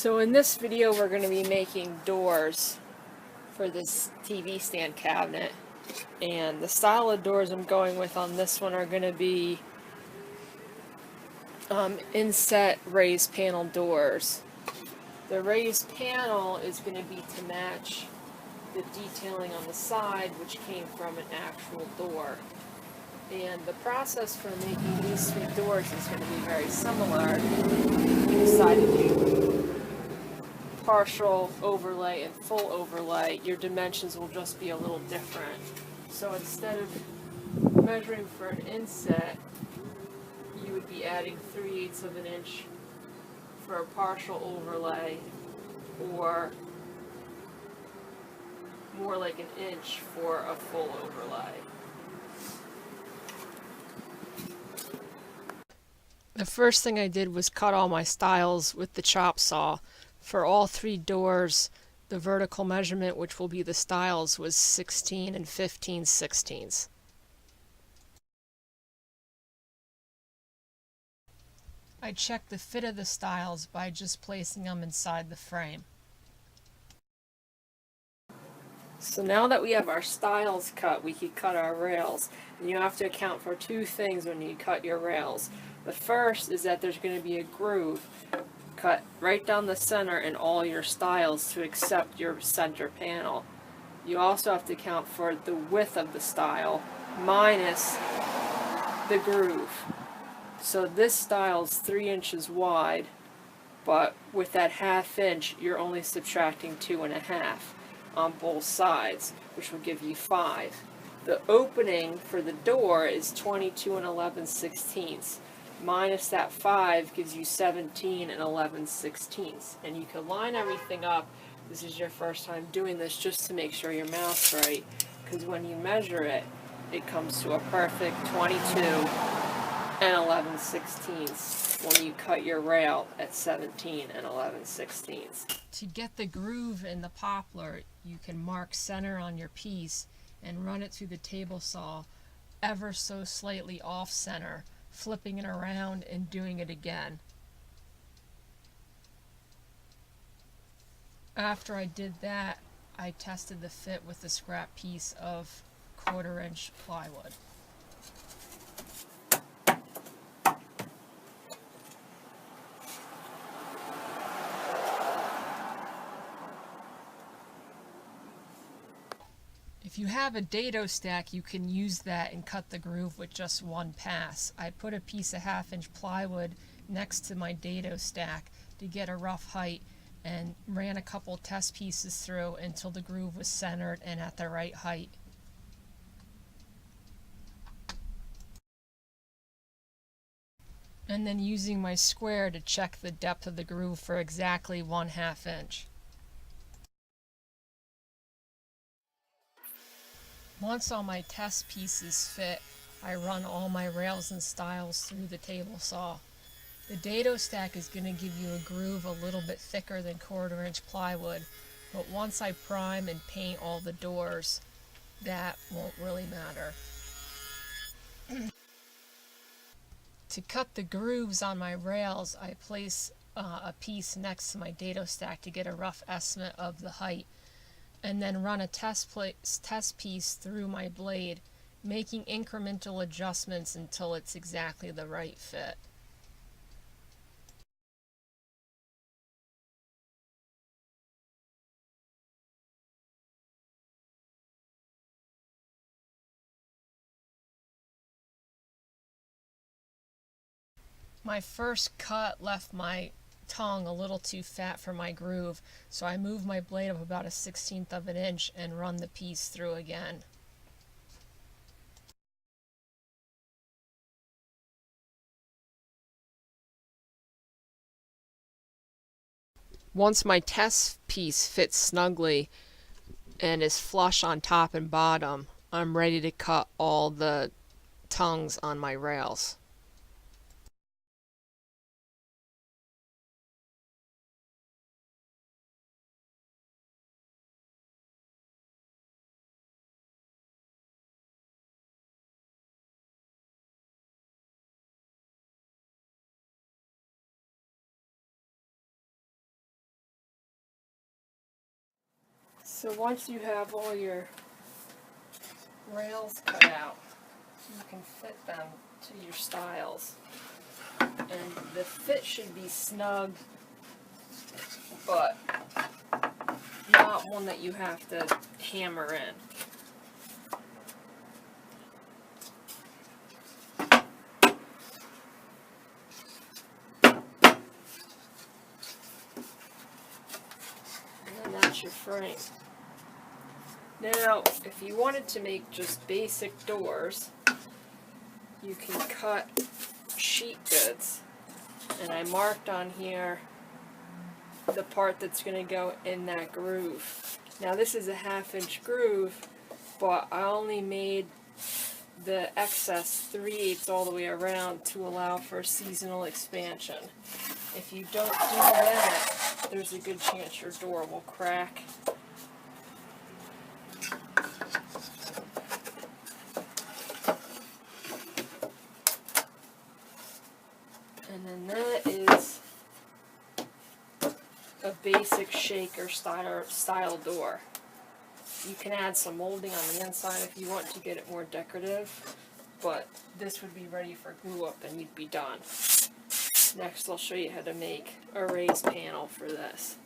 So in this video we're going to be making doors for this TV stand cabinet, and the style of doors I'm going with on this one are going to be inset raised panel doors. The raised panel is going to be to match the detailing on the side, which came from an actual door. And the process for making these three doors is going to be very similar. We decided to do partial overlay and full overlay. Your dimensions will just be a little different. So instead of measuring for an inset, you would be adding 3/8 of an inch for a partial overlay, or more like an inch for a full overlay. The first thing I did was cut all my stiles with the chop saw. For all three doors, the vertical measurement, which will be the stiles, was 16 and 15/16. I checked the fit of the stiles by just placing them inside the frame. So now that we have our stiles cut, we can cut our rails. And you have to account for two things when you cut your rails. The first is that there's going to be a groove cut right down the center in all your stiles to accept your center panel. You also have to account for the width of the stile minus the groove. So this stile is 3 inches wide, but with that 1/2 inch, you're only subtracting 2.5 on both sides, which will give you 5. The opening for the door is 22 and 11/16. Minus that 5 gives you 17 and 11/16. And you can line everything up. This is your first time doing this, just to make sure your math's right, because when you measure it, it comes to a perfect 22 and 11/16 when you cut your rail at 17 and 11/16. To get the groove in the poplar, you can mark center on your piece and run it through the table saw ever so slightly off center, flipping it around and doing it again. After I did that, I tested the fit with a scrap piece of 1/4 inch plywood. If you have a dado stack, you can use that and cut the groove with just one pass. I put a piece of 1/2 inch plywood next to my dado stack to get a rough height, and ran a couple test pieces through until the groove was centered and at the right height. And then using my square to check the depth of the groove for exactly 1/2 inch. Once all my test pieces fit, I run all my rails and stiles through the table saw. The dado stack is going to give you a groove a little bit thicker than 1/4 inch plywood, but once I prime and paint all the doors, that won't really matter. To cut the grooves on my rails, I place a piece next to my dado stack to get a rough estimate of the height, and then run a test piece through my blade, making incremental adjustments until it's exactly the right fit. My first cut left my tongue a little too fat for my groove, so I moved my blade up about a 1/16 of an inch and run the piece through again. Once my test piece fits snugly and is flush on top and bottom, I'm ready to cut all the tongues on my rails. So once you have all your rails cut out, you can fit them to your stiles. And the fit should be snug, but not one that you have to hammer in. And that's your frame. Now, if you wanted to make just basic doors, you can cut sheet goods. And I marked on here the part that's going to go in that groove. Now this is a 1/2 inch groove, but I only made the excess 3/8 all the way around to allow for seasonal expansion. If you don't do that, there's a good chance your door will crack. And then that is a basic shaker style door. You can add some molding on the inside if you want to get it more decorative, but this would be ready for glue up and you'd be done. Next I'll show you how to make a raised panel for this.